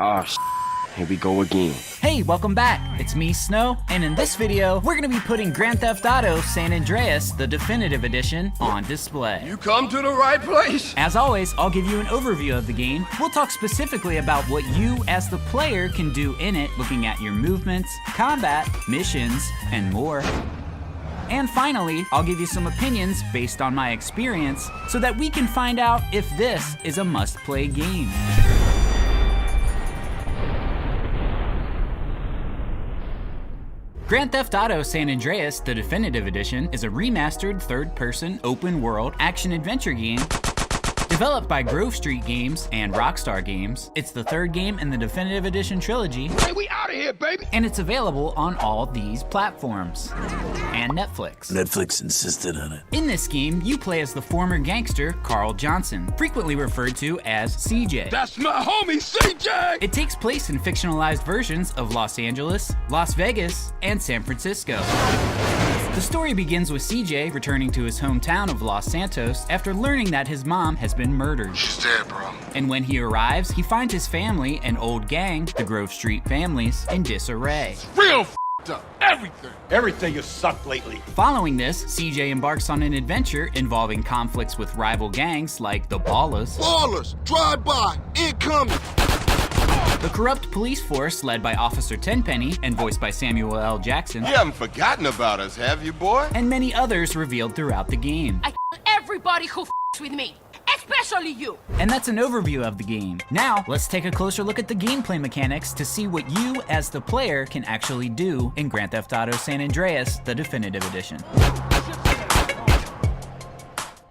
Oh, here we go again. Hey, welcome back. It's me, Snow, and in this video, we're gonna be putting Grand Theft Auto San Andreas, the definitive edition, on display. You come to the right place. As always, I'll give you an overview of the game. We'll talk specifically about what you, as the player, can do in it, looking at your movements, combat, missions, and more. And finally, I'll give you some opinions based on my experience so that we can find out if this is a must-play game. Grand Theft Auto San Andreas, the definitive edition, is a remastered third-person, open-world, action-adventure game developed by Grove Street Games and Rockstar Games. It's the third game in the definitive edition trilogy. Hey, we out of here, baby! And it's available on all these platforms. And Netflix. Netflix insisted on it. In this game, you play as the former gangster, Carl Johnson, frequently referred to as CJ. That's my homie, CJ! It takes place in fictionalized versions of Los Angeles, Las Vegas, and San Francisco. The story begins with CJ returning to his hometown of Los Santos after learning that his mom has been murdered. She's dead, bro. And when he arrives, he finds his family, an old gang, the Grove Street families, in disarray. Real f***ed up. Everything. Everything has sucked lately. Following this, CJ embarks on an adventure involving conflicts with rival gangs like the Ballas. Ballers, drive by, incoming. The corrupt police force led by Officer Tenpenny and voiced by Samuel L. Jackson. You haven't forgotten about us, have you, boy? And many others revealed throughout the game. I everybody who with me, especially you. And that's an overview of the game. Now, let's take a closer look at the gameplay mechanics to see what you, as the player, can actually do in Grand Theft Auto San Andreas, the definitive edition.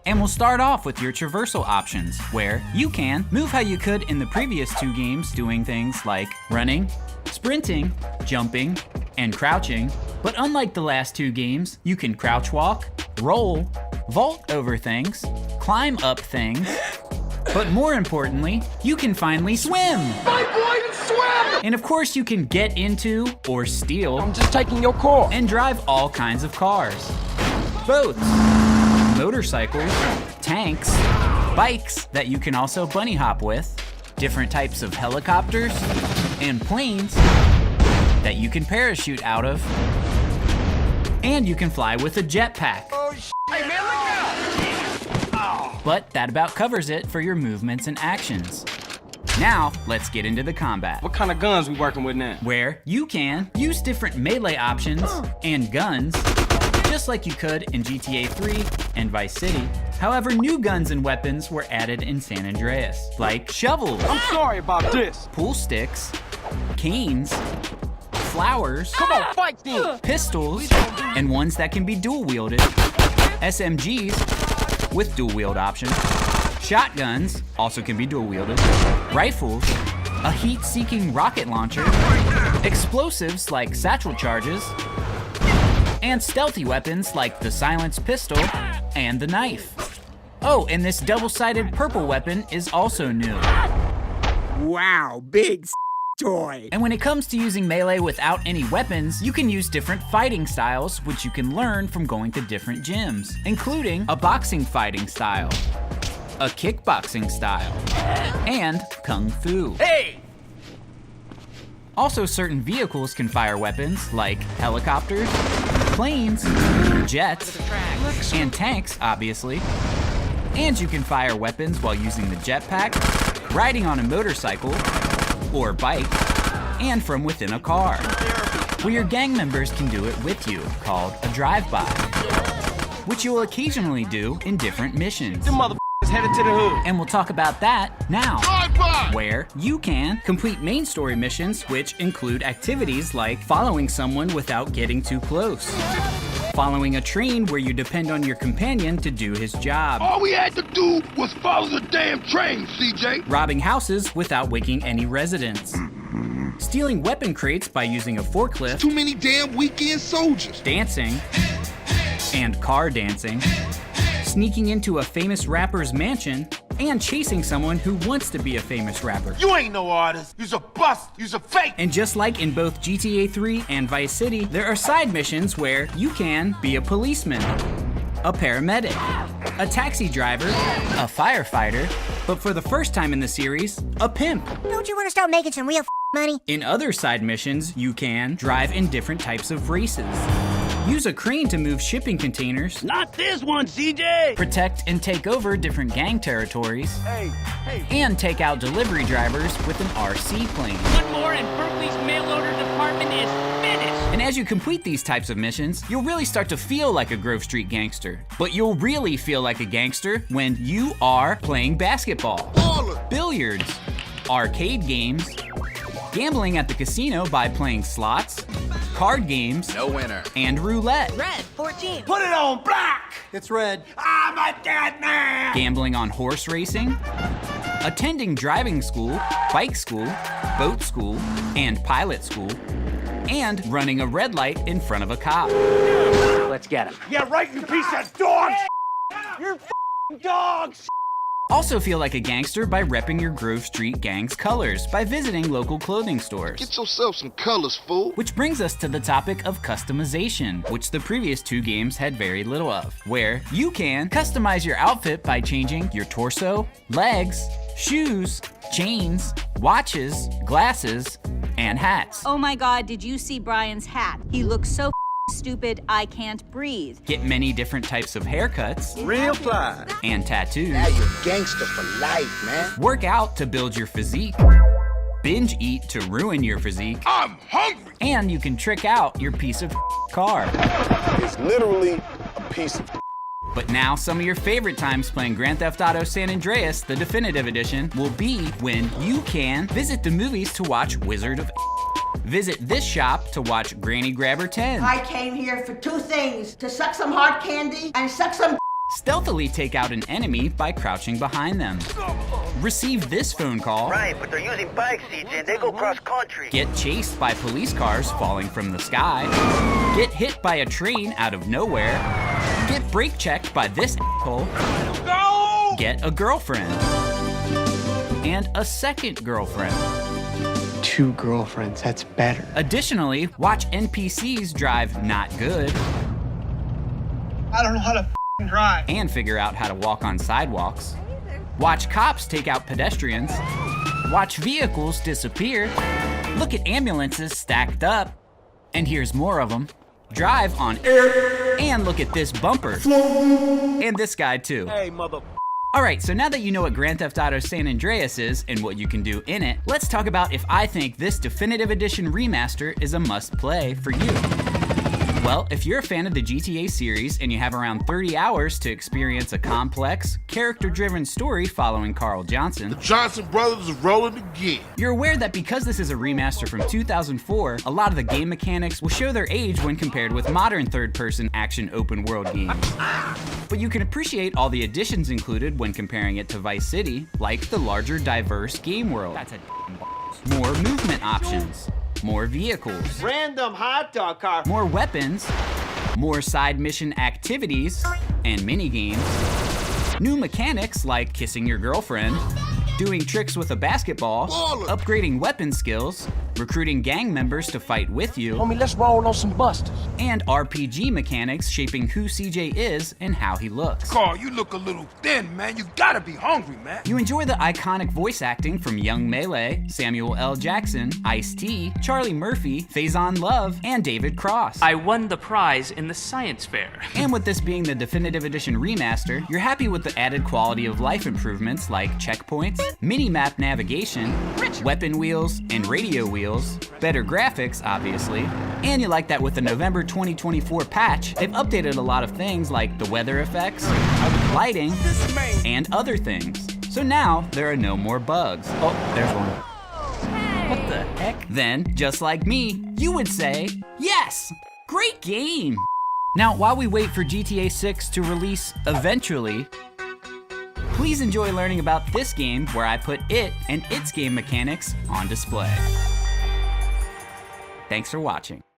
And we'll start off with your traversal options, where you can move how you could in the previous two games, doing things like running, sprinting, jumping, and crouching. But unlike the last two games, you can crouch walk, roll, vault over things, climb up things, but more importantly, you can finally swim! My boy can swim! And of course you can get into, or steal, I'm just taking your call. and drive all kinds of cars. Boats, motorcycles, tanks, bikes that you can also bunny hop with, different types of helicopters, and planes that you can parachute out of, and you can fly with a jetpack. Oh, hey, man, look out! But that about covers it for your movements and actions. Now, let's get into the combat, What kind of guns we working with now? where you can use different melee options and guns, just like you could in GTA 3 and Vice City. However, new guns and weapons were added in San Andreas, like shovels, I'm sorry about this. pool sticks, canes, flowers, Come on, fight then. pistols, and ones that can be dual-wielded, SMGs with dual-wield options, shotguns also can be dual-wielded, rifles, a heat-seeking rocket launcher, explosives like satchel charges, and stealthy weapons like the silenced pistol and the knife. Oh, and this double-sided purple weapon is also new. Wow, big toy. And when it comes to using melee without any weapons, you can use different fighting styles, which you can learn from going to different gyms, including a boxing fighting style, a kickboxing style, and kung fu. Hey! Also, certain vehicles can fire weapons like helicopters, planes, jets, and tanks, obviously. And you can fire weapons while using the jetpack, riding on a motorcycle or bike, and from within a car, where your gang members can do it with you, called a drive-by, which you'll occasionally do in different missions. Them motherfuckers headed to the hood. And we'll talk about that now, Drive by! where you can complete main story missions, which include activities like following someone without getting too close, following a train where you depend on your companion to do his job, All we had to do was follow the damn train, CJ. robbing houses without waking any residents, stealing weapon crates by using a forklift, Too many damn weekend soldiers. dancing, and car dancing, sneaking into a famous rapper's mansion, and chasing someone who wants to be a famous rapper. You ain't no artist. You's a bust. You's a fake. And just like in both GTA 3 and Vice City, there are side missions where you can be a policeman, a paramedic, a taxi driver, a firefighter, but for the first time in the series, a pimp. Don't you want to start making some real money? In other side missions, you can drive in different types of races, use a crane to move shipping containers, Not this one, CJ! protect and take over different gang territories, and take out delivery drivers with an RC plane. One more and Berkeley's mail order department is finished. And as you complete these types of missions, you'll really start to feel like a Grove Street gangster. But you'll really feel like a gangster when you are playing basketball, billiards, arcade games, gambling at the casino by playing slots, card games, No winner. and roulette, Red, 14. Put it on black! It's red. I'm a dead man! gambling on horse racing, attending driving school, bike school, boat school, and pilot school, and running a red light in front of a cop. Let's get him. Yeah, right, you piece of dog! You're dogs! Also feel like a gangster by repping your Grove Street gang's colors by visiting local clothing stores. Get yourself some colors, fool. Which brings us to the topic of customization, which the previous two games had very little of, where you can customize your outfit by changing your torso, legs, shoes, chains, watches, glasses, and hats. Oh my God, did you see Brian's hat? He looks so stupid, I can't breathe. Get many different types of haircuts Real fly. and tattoos. Now you're gangster for life, man. Work out to build your physique. Binge eat to ruin your physique. I'm hungry. And you can trick out your piece of car. It's literally a piece of. But now some of your favorite times playing Grand Theft Auto San Andreas, the definitive edition, will be when you can visit the movies to watch Wizard of Visit this shop to watch Granny Grabber 10. I came here for two things, to suck some hard candy and suck some Stealthily take out an enemy by crouching behind them. Receive this phone call. Right, but they're using bikes, CJ. They go cross country. Get chased by police cars falling from the sky. Get hit by a train out of nowhere. Get brake checked by this asshole. Go! Get a girlfriend. And a second girlfriend. 2 girlfriends, that's better. Additionally, watch NPCs drive not good. I don't know how to drive. And figure out how to walk on sidewalks. Watch cops take out pedestrians. Watch vehicles disappear. Look at ambulances stacked up. And here's more of them. Drive on air. And look at this bumper. And this guy too. Hey, mother. Alright, so now that you know what Grand Theft Auto San Andreas is and what you can do in it, let's talk about if I think this Definitive Edition remaster is a must-play for you. Well, if you're a fan of the GTA series and you have around 30 hours to experience a complex, character-driven story following Carl Johnson, Johnson Brothers is rolling again. you're aware that because this is a remaster from 2004, a lot of the game mechanics will show their age when compared with modern third-person action open-world games. But you can appreciate all the additions included when comparing it to Vice City, like the larger, diverse game world. More movement options. More vehicles, Random hot dog car. more weapons, more side mission activities and mini games, new mechanics like kissing your girlfriend, doing tricks with a basketball, upgrading weapon skills, recruiting gang members to fight with you, Homie, let's roll on some busters. and RPG mechanics shaping who CJ is and how he looks. Carl, you look a little thin, man. You gotta be hungry, man. You enjoy the iconic voice acting from Young Melee, Samuel L. Jackson, Ice-T, Charlie Murphy, Faison Love, and David Cross. I won the prize in the science fair. And with this being the Definitive Edition remaster, you're happy with the added quality of life improvements like checkpoints, mini-map navigation, weapon wheels, and radio wheels, better graphics, obviously, and you like that with the November 2024 patch, they've updated a lot of things like the weather effects, lighting, and other things. So now, there are no more bugs. Oh, there's one. What the heck? Then, just like me, you would say, yes, great game. Now, while we wait for GTA 6 to release eventually, please enjoy learning about this game where I put it and its game mechanics on display. Thanks for watching.